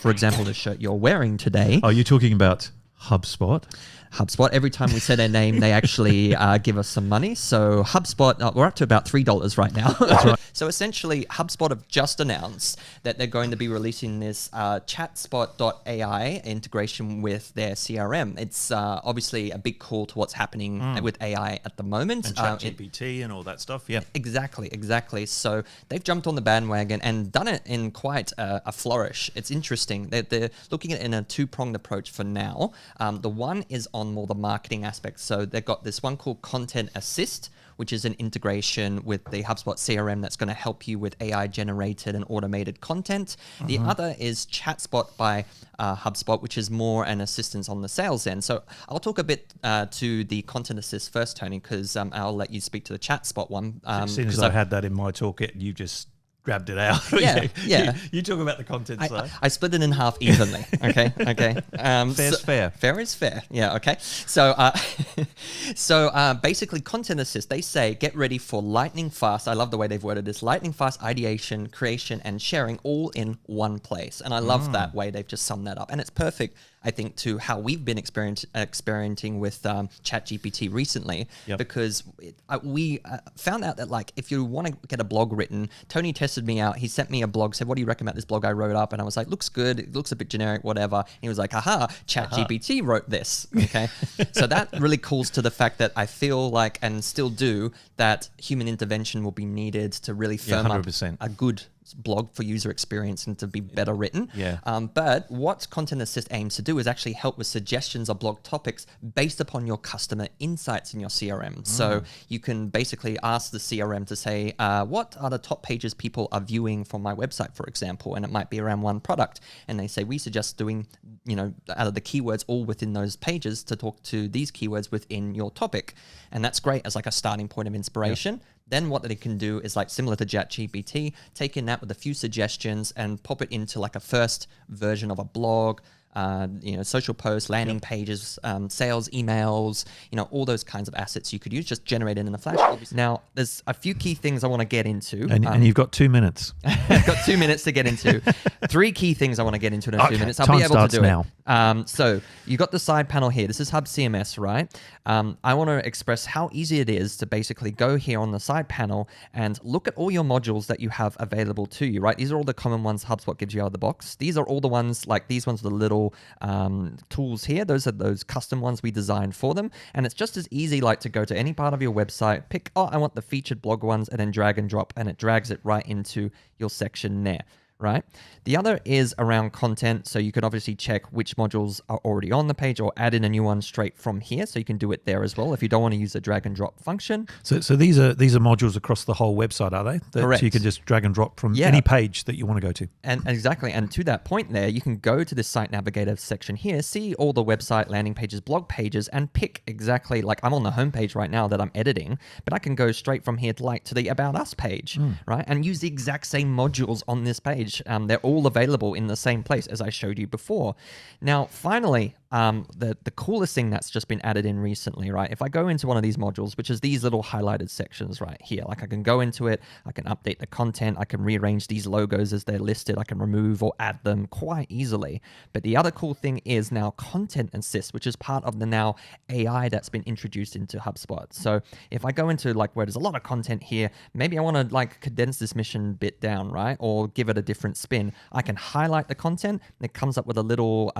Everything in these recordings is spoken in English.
for example, the shirt you're wearing today. Oh, you're talking about HubSpot? HubSpot. Every time we say their name, they actually give us some money. So HubSpot, we're up to about $3 right now. That's right. So essentially, HubSpot have just announced that they're going to be releasing this chatspot.ai integration with their CRM. It's obviously a big call to what's happening with AI at the moment. And ChatGPT and all that stuff, yeah. Exactly. So they've jumped on the bandwagon and done it in quite a flourish. It's interesting. They're looking at it in a two-pronged approach for now. The one is on more the marketing aspect. So they've got this one called Content Assist, which is an integration with the HubSpot CRM that's going to help you with AI generated and automated content. The other is ChatSpot by HubSpot, which is more an assistance on the sales end. So I'll talk a bit to the Content Assist first, Tony, because I'll let you speak to the ChatSpot one. As soon as I had that in my toolkit, you just grabbed it out. Yeah. You talk about the content side. I split it in half evenly. Okay. Fair's fair. Fair is fair. Yeah. Okay. So, basically, Content Assist. They say get ready for lightning fast. I love the way they've worded this: lightning fast ideation, creation, and sharing all in one place. And I love that way they've just summed that up. And it's perfect, I think, to how we've been experimenting with ChatGPT recently, because we found out that, like, if you want to get a blog written, Tony tested me out. He sent me a blog, said, "What do you recommend this blog I wrote up?" And I was like, "Looks good. It looks a bit generic, whatever." And he was like, "Aha, ChatGPT wrote this." Okay, so that really calls to the fact that I feel like, and still do, that human intervention will be needed to really firm up a good blog for user experience and to be better written. But what Content Assist aims to do is actually help with suggestions of blog topics based upon your customer insights in your CRM. So you can basically ask the CRM to say, what are the top pages people are viewing from my website, for example, and it might be around one product. And they say, we suggest doing, out of the keywords all within those pages to talk to these keywords within your topic. And that's great as like a starting point of inspiration. Then what they can do is, like, similar to ChatGPT, take in that with a few suggestions and pop it into like a first version of a blog, social posts, landing pages, sales emails, all those kinds of assets you could use, just generated in a flash. Now, there's a few key things I want to get into. And you've got 2 minutes. I've got 2 minutes to get into. 3 key things I want to get into in a few minutes. I'll be able to do now. it. So you got the side panel here. This is Hub CMS, right? I want to express how easy it is to basically go here on the side panel and look at all your modules that you have available to you, right? These are all the common ones HubSpot gives you out of the box. These are all the ones, like these ones, the little tools here. Those are those custom ones we designed for them. And it's just as easy, like, to go to any part of your website, pick, I want the featured blog ones, and then drag and drop, and it drags it right into your section there. Right. The other is around content. So you can obviously check which modules are already on the page or add in a new one straight from here. So you can do it there as well if you don't want to use the drag and drop function. So these are modules across the whole website, are they? Correct. So you can just drag and drop from any page that you want to go to. And exactly. And to that point there, you can go to the site navigator section here, see all the website landing pages, blog pages, and pick exactly, like, I'm on the homepage right now that I'm editing, but I can go straight from here to the About Us page, right? And use the exact same modules on this page. They're all available in the same place as I showed you before. Now, finally, the coolest thing that's just been added in recently, right? If I go into one of these modules, which is these little highlighted sections right here, like, I can go into it, I can update the content, I can rearrange these logos as they're listed, I can remove or add them quite easily. But the other cool thing is now Content Assist, which is part of the now AI that's been introduced into HubSpot. So if I go into, like, where there's a lot of content here, maybe I want to, like, condense this mission bit down, right? Or give it a different spin. I can highlight the content, and it comes up with a little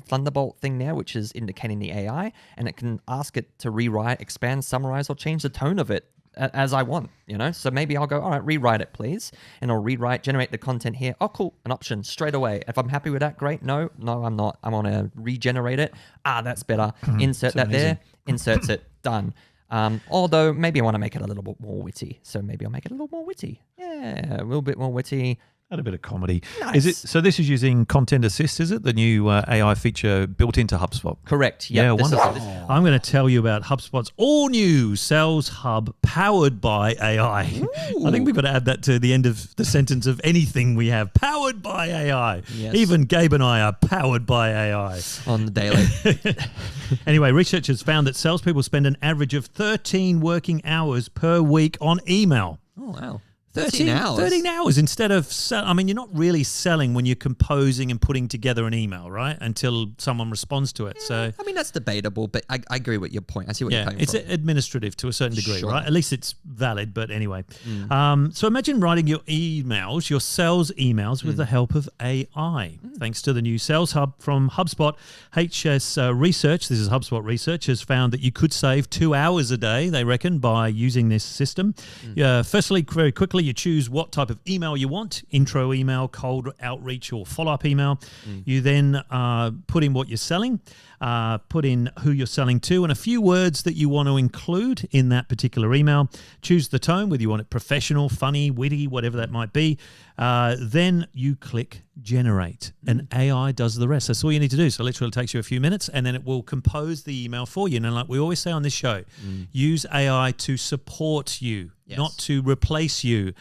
Thunderbolt thing there, which is indicating the AI, and it can ask it to rewrite, expand, summarize, or change the tone of it as I want, So maybe I'll go, all right, rewrite it, please. And I'll rewrite, generate the content here. Oh, cool, an option straight away. If I'm happy with that, great. No, I'm not. I want to regenerate it. That's better. Insert that there, inserts it, done. Although maybe I want to make it a little bit more witty. So maybe I'll make it a little more witty. Yeah, a little bit more witty. Add a bit of comedy. Nice. Is it? So this is using Content Assist, is it? The new AI feature built into HubSpot? Correct. Yeah, wonderful. I'm going to tell you about HubSpot's all-new Sales Hub powered by AI. Ooh. I think we've got to add that to the end of the sentence of anything we have. Powered by AI. Yes. Even Gabe and I are powered by AI. On the daily. Anyway, researchers found that salespeople spend an average of 13 working hours per week on email. Oh, wow. 13 hours. 13 hours instead of, you're not really selling when you're composing and putting together an email, right? Until someone responds to it. So I mean, that's debatable, but I agree with your point. I see what you're coming it's from. administrative to a certain degree, Sure. right? At least it's valid, but anyway. So imagine writing your emails, your sales emails with the help of AI. Thanks to the new Sales Hub from HubSpot, HS Research, this is HubSpot Research, has found that you could save 2 hours a day, they reckon, by using this system. Firstly, very quickly, you choose what type of email you want, intro email, cold outreach, or follow-up email. You then put in what you're selling, put in who you're selling to, and a few words that you want to include in that particular email. Choose the tone, whether you want it professional, funny, witty, whatever that might be. Then you click generate, and AI does the rest. That's all you need to do. So literally it takes you a few minutes, and then it will compose the email for you. And like we always say on this show, use AI to support you, not to replace you.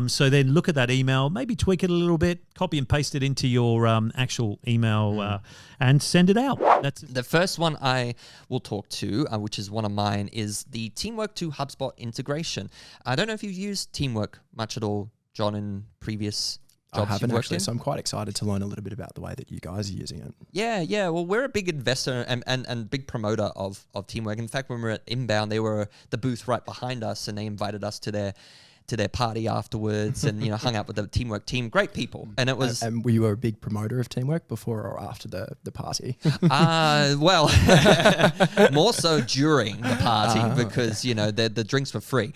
So then look at that email, maybe tweak it a little bit, copy and paste it into your actual email and send it out. That's The first one I will talk to, which is one of mine, is the Teamwork to HubSpot integration. I don't know if you've used Teamwork much at all, John, in previous jobs I haven't you've worked actually, in. so I'm quite excited to learn a little bit about the way that you guys are using it. Yeah. Well, we're a big investor and big promoter of Teamwork. In fact, when we were at Inbound, they were the booth right behind us, and they invited us to their party afterwards, and hung out with the Teamwork team. Great people, and it was. And were you a big promoter of Teamwork before or after the party? Well, more so during the party because the drinks were free.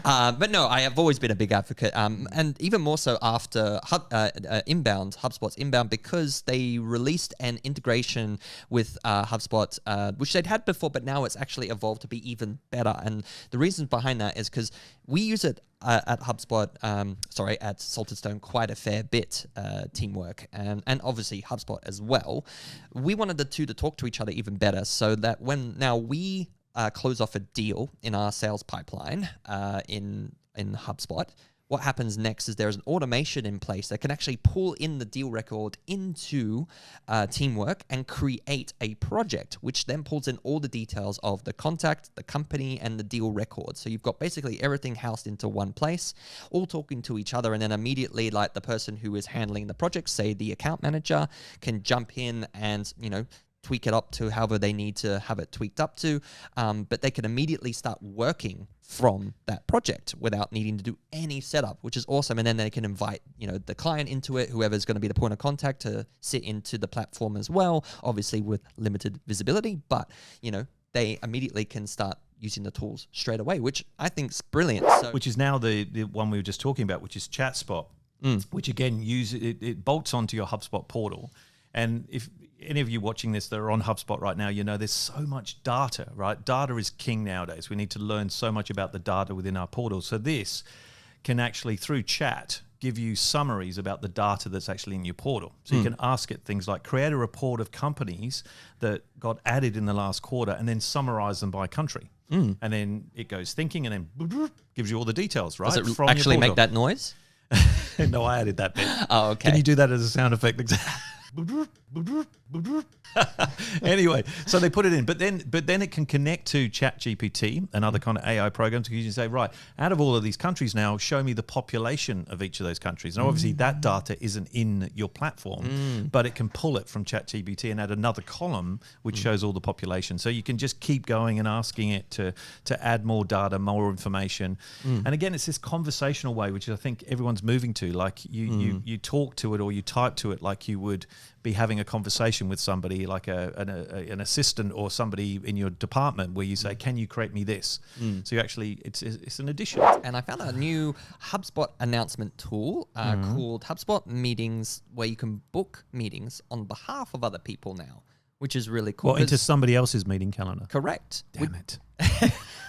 But no, I have always been a big advocate, and even more so after HubSpot's Inbound, because they released an integration with HubSpot, which they'd had before, but now it's actually evolved to be even better. And the reason behind that is because we use it at HubSpot, at Salted Stone quite a fair bit, Teamwork, and obviously HubSpot as well. We wanted the two to talk to each other even better, so that when now we close off a deal in our sales pipeline in HubSpot, what happens next is there's an automation in place that can actually pull in the deal record into Teamwork and create a project, which then pulls in all the details of the contact, the company, and the deal record. So you've got basically everything housed into one place, all talking to each other, and then immediately, like the person who is handling the project, say the account manager, can jump in and, tweak it up to however they need to have it tweaked up to, but they can immediately start working from that project without needing to do any setup, which is awesome. And then they can invite, the client into it, whoever's going to be the point of contact, to sit into the platform as well, obviously with limited visibility, but, they immediately can start using the tools straight away, which I think is brilliant. So, which is now the one we were just talking about, which is ChatSpot, which again it bolts onto your HubSpot portal. And if any of you watching this that are on HubSpot right now, there's so much data, right? Data is king nowadays. We need to learn so much about the data within our portal. So this can actually, through chat, give you summaries about the data that's actually in your portal. So you can ask it things like, create a report of companies that got added in the last quarter, and then summarize them by country. And then it goes thinking, and then gives you all the details, right? does it actually make that noise? No, I added that bit. Oh, okay. Can you do that as a sound effect? Anyway, so they put it in, but then it can connect to ChatGPT and other kind of AI programs, because you can say, right, out of all of these countries now, show me the population of each of those countries. And obviously that data isn't in your platform, but it can pull it from ChatGPT and add another column which shows all the population. So you can just keep going and asking it to add more data, more information. And again, it's this conversational way, which I think everyone's moving to. Like you talk to it, or you type to it like you would be having a conversation with somebody, like an assistant or somebody in your department, where you say, can you create me this? So you actually, it's an addition. And I found a new HubSpot announcement tool called HubSpot Meetings, where you can book meetings on behalf of other people now, which is really cool. Well, into somebody else's meeting calendar. Correct. Damn it.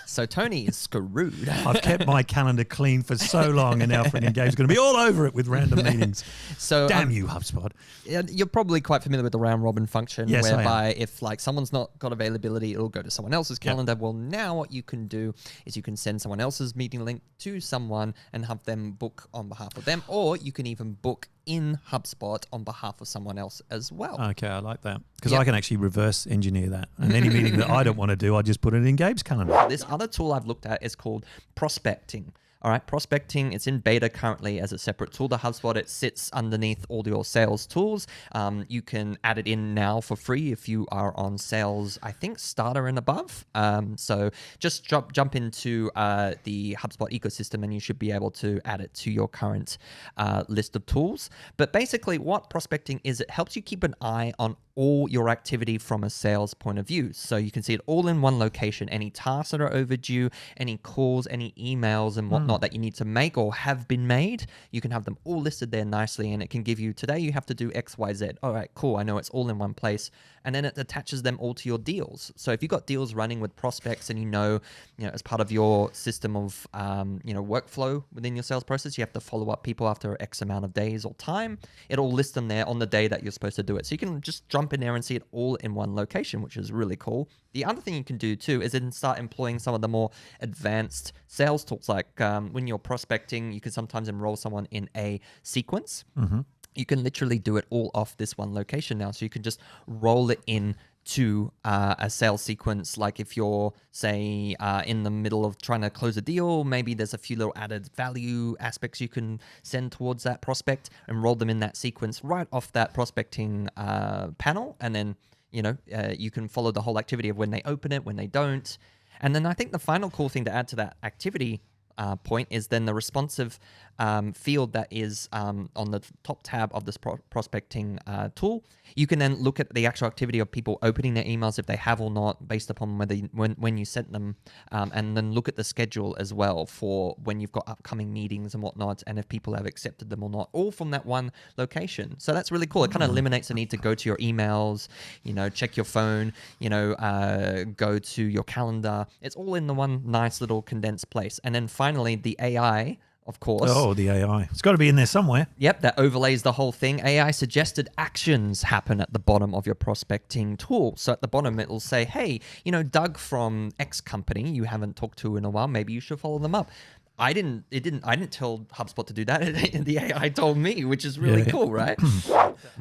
So Tony is screwed. I've kept my calendar clean for so long, and now freaking Gabe's going to be all over it with random meetings. So damn you, HubSpot. You're probably quite familiar with the round robin function, Yes, whereby if someone's not got availability, it'll go to someone else's calendar. Yep. Well, now what you can do is you can send someone else's meeting link to someone and have them book on behalf of them, or you can even book in HubSpot on behalf of someone else as well. Okay, I like that, because I can actually reverse engineer that. And any meeting that I don't want to do, I just put it in Gabe's calendar. This other tool I've looked at is called prospecting. All right, prospecting, it's in beta currently as a separate tool to HubSpot. It sits underneath all your sales tools. You can add it in now for free if you are on sales, I think, starter and above. So just jump into the HubSpot ecosystem and you should be able to add it to your current list of tools. But basically what prospecting is, it helps you keep an eye on all your activity from a sales point of view. So you can see it all in one location, any tasks that are overdue, any calls, any emails and whatnot that you need to make or have been made. You can have them all listed there nicely, and it can give you, today you have to do X, Y, Z. All right, cool. I know it's all in one place. And then it attaches them all to your deals. So if you've got deals running with prospects and you know, as part of your system of, workflow within your sales process, you have to follow up people after X amount of days or time, it'll list them there on the day that you're supposed to do it. So you can just jump in there and see it all in one location, which is really cool. The other thing you can do too is then start employing some of the more advanced sales tools. Like when you're prospecting, you can sometimes enroll someone in a sequence. You can literally do it all off this one location now. So you can just roll it in to a sales sequence. Like if you're, say, in the middle of trying to close a deal, maybe there's a few little added value aspects you can send towards that prospect and roll them in that sequence right off that prospecting panel. And then, you can follow the whole activity of when they open it, when they don't. And then I think the final cool thing to add to that activity point is then the responsive field that is on the top tab of this prospecting tool. You can then look at the actual activity of people opening their emails, if they have or not, based upon whether when you sent them, and then look at the schedule as well for when you've got upcoming meetings and whatnot, and if people have accepted them or not, all from that one location. So that's really cool. It kind of eliminates the need to go to your emails, check your phone, go to your calendar. It's all in the one nice little condensed place. And then finally, the AI, of course. Oh, the AI. It's got to be in there somewhere. Yep, that overlays the whole thing. AI suggested actions happen at the bottom of your prospecting tool. So at the bottom, it'll say, hey, Doug from X company you haven't talked to in a while. Maybe you should follow them up. I didn't tell HubSpot to do that. The AI told me, which is really cool, right?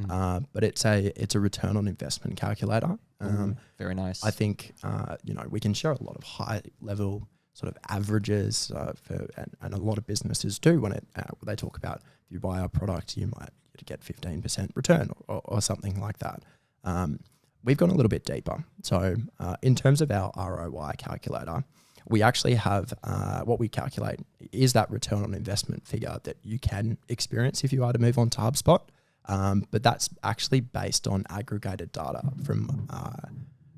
But it's a return on investment calculator. Very nice. I think we can share a lot of high level sort of averages and a lot of businesses do when they talk about, if you buy our product, you might get 15% return or something like that. We've gone a little bit deeper. So in terms of our ROI calculator, we actually have what we calculate is that return on investment figure that you can experience if you are to move on to HubSpot. But that's actually based on aggregated data from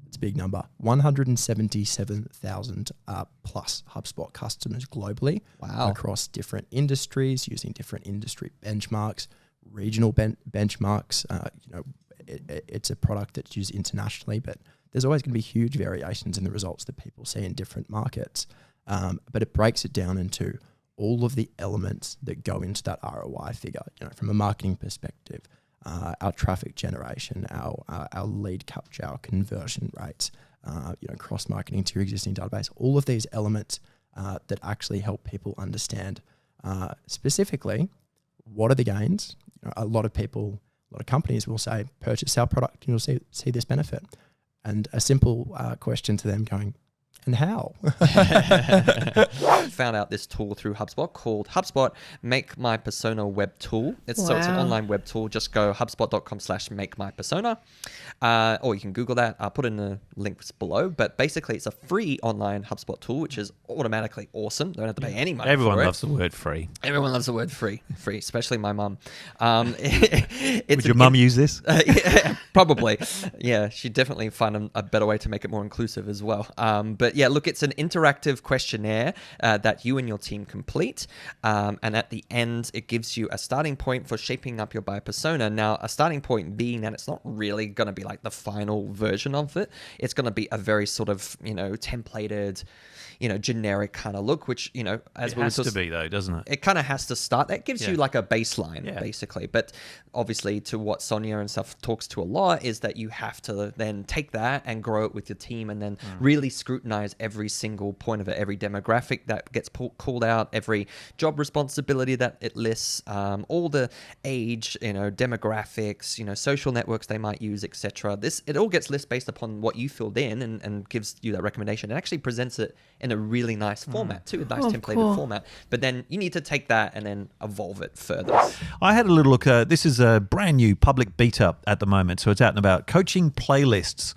it's a big number, 177,000 plus HubSpot customers globally. Wow. Across different industries, using different industry benchmarks, regional benchmarks. It's a product that's used internationally, but there's always going to be huge variations in the results that people see in different markets. But it breaks it down into all of the elements that go into that ROI figure, from a marketing perspective, our traffic generation, our lead capture, our conversion rates, cross-marketing to your existing database, all of these elements that actually help people understand specifically what are the gains. A lot of companies will say, purchase our product and you'll see this benefit. And a simple question to them going, and how? Found out this tool through HubSpot called HubSpot Make My Persona Web Tool. So it's an online web tool. Just go hubspot.com/makemypersona. Or you can Google that. I'll put in the links below. But basically, it's a free online HubSpot tool, which is automatically awesome. Don't have to pay any money Everyone for it. loves the word free. Everyone loves the word free, especially my mum. Would your mum use this? Yeah, probably. Yeah, she'd definitely find a better way to make it more inclusive as well. But yeah, look, it's an interactive questionnaire that you and your team complete. And at the end, it gives you a starting point for shaping up your buyer persona. Now, a starting point being that it's not really going to be like the final version of it. It's going to be a very sort of, templated, generic kind of look, which, as it has to be though, doesn't it? It kind of has to start. That gives you like a baseline, basically. But obviously, to what Sonia and stuff talks to a lot is that you have to then take that and grow it with your team and then really scrutinize summarize every single point of it, every demographic that gets called out, every job responsibility that it lists, all the age, demographics, social networks they might use, etc. It all gets listed based upon what you filled in and gives you that recommendation. It actually presents it in a really nice format too, a nice templated format. But then you need to take that and then evolve it further. I had a little look. This is a brand new public beta at the moment, so it's out and about. Coaching playlists.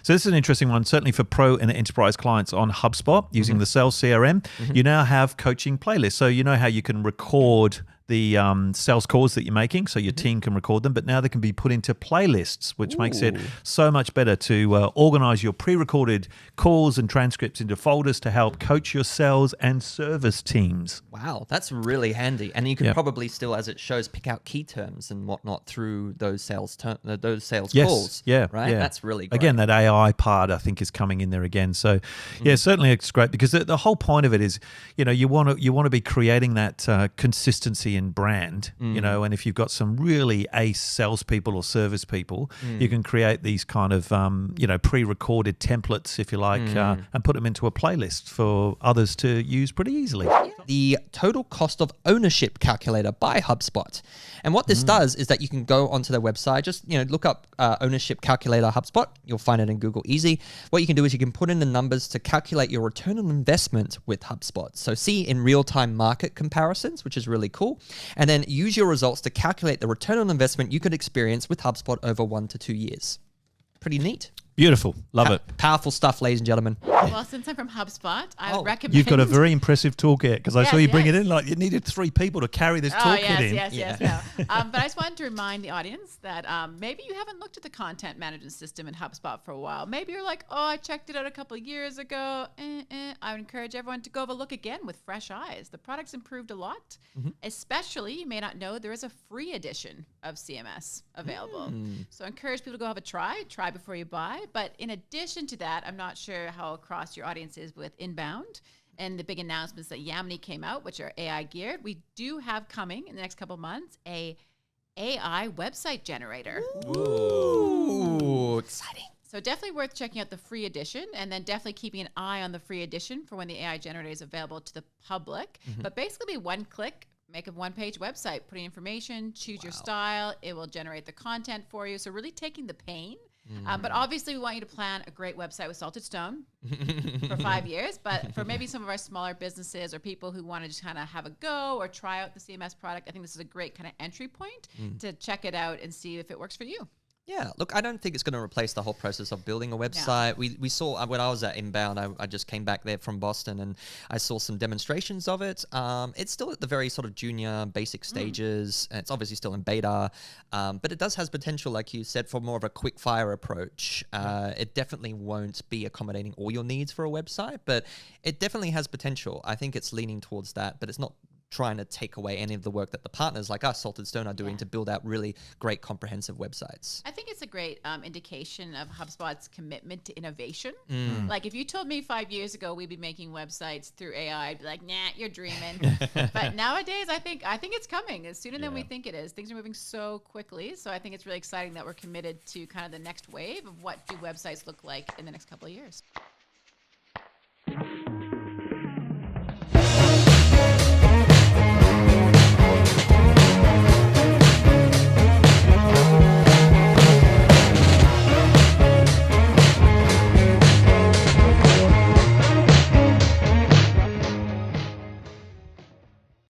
So this is an interesting one, certainly for pro and enterprise clients on HubSpot using the Sales CRM. You now have coaching playlists. So you know how you can record the sales calls that you're making, so your team can record them, but now they can be put into playlists, which makes it so much better to organize your pre-recorded calls and transcripts into folders to help coach your sales and service teams. Wow, that's really handy. And you can probably still, as it shows, pick out key terms and whatnot through those sales calls. Yeah, right. Yeah. That's really great. Again, that AI part I think is coming in there again. So yeah, certainly it's great because the whole point of it is, you want to be creating that consistency in brand, and if you've got some really ace salespeople or service people, you can create these kind of pre-recorded templates, if you like, and put them into a playlist for others to use pretty easily. The total cost of ownership calculator by HubSpot. And what this does is that you can go onto their website, just look up ownership calculator HubSpot. You'll find it in Google easy. What you can do is you can put in the numbers to calculate your return on investment with HubSpot. So see in real-time market comparisons, which is really cool. And then use your results to calculate the return on investment you could experience with HubSpot over 1 to 2 years. Pretty neat. Beautiful. Love it. Powerful stuff, ladies and gentlemen. Well, since I'm from HubSpot, I would recommend... You've got a very impressive toolkit because I saw you bring it in like you needed 3 people to carry this toolkit in. Yes. No. But I just wanted to remind the audience that maybe you haven't looked at the content management system in HubSpot for a while. Maybe you're like, I checked it out a couple of years ago. I would encourage everyone to go have a look again with fresh eyes. The product's improved a lot. Especially, you may not know, there is a free edition of CMS available. So I encourage people to go have a try before you buy. But in addition to that, I'm not sure how across your audience is with inbound and the big announcements that Yamini came out, which are AI geared. We do have coming in the next couple of months a AI website generator. Ooh, exciting. So definitely worth checking out the free edition, and then definitely keeping an eye on the free edition for when the AI generator is available to the public. But basically one click, make a one-page website, put in information, choose your style. It will generate the content for you. So really taking the pain. But obviously, we want you to plan a great website with Salted Stone for 5 years. But for maybe some of our smaller businesses or people who want to just kind of have a go or try out the CMS product, I think this is a great kind of entry point to check it out and see if it works for you. Yeah, look, I don't think it's going to replace the whole process of building a website. No. We saw, when I was at Inbound, I just came back there from Boston and I saw some demonstrations of it. It's still at the very sort of junior, basic stages. And it's obviously still in beta, but it does has potential, like you said, for more of a quick fire approach. It definitely won't be accommodating all your needs for a website, but it definitely has potential. I think it's leaning towards that, but it's not trying to take away any of the work that the partners like us, Salted Stone, are doing to build out really great comprehensive websites. I think it's a great indication of HubSpot's commitment to innovation. Like if you told me 5 years ago we'd be making websites through AI, I'd be like, nah, you're dreaming. But nowadays, I think it's coming. It's sooner than we think it is. Things are moving so quickly. So I think it's really exciting that we're committed to kind of the next wave of what do websites look like in the next couple of years.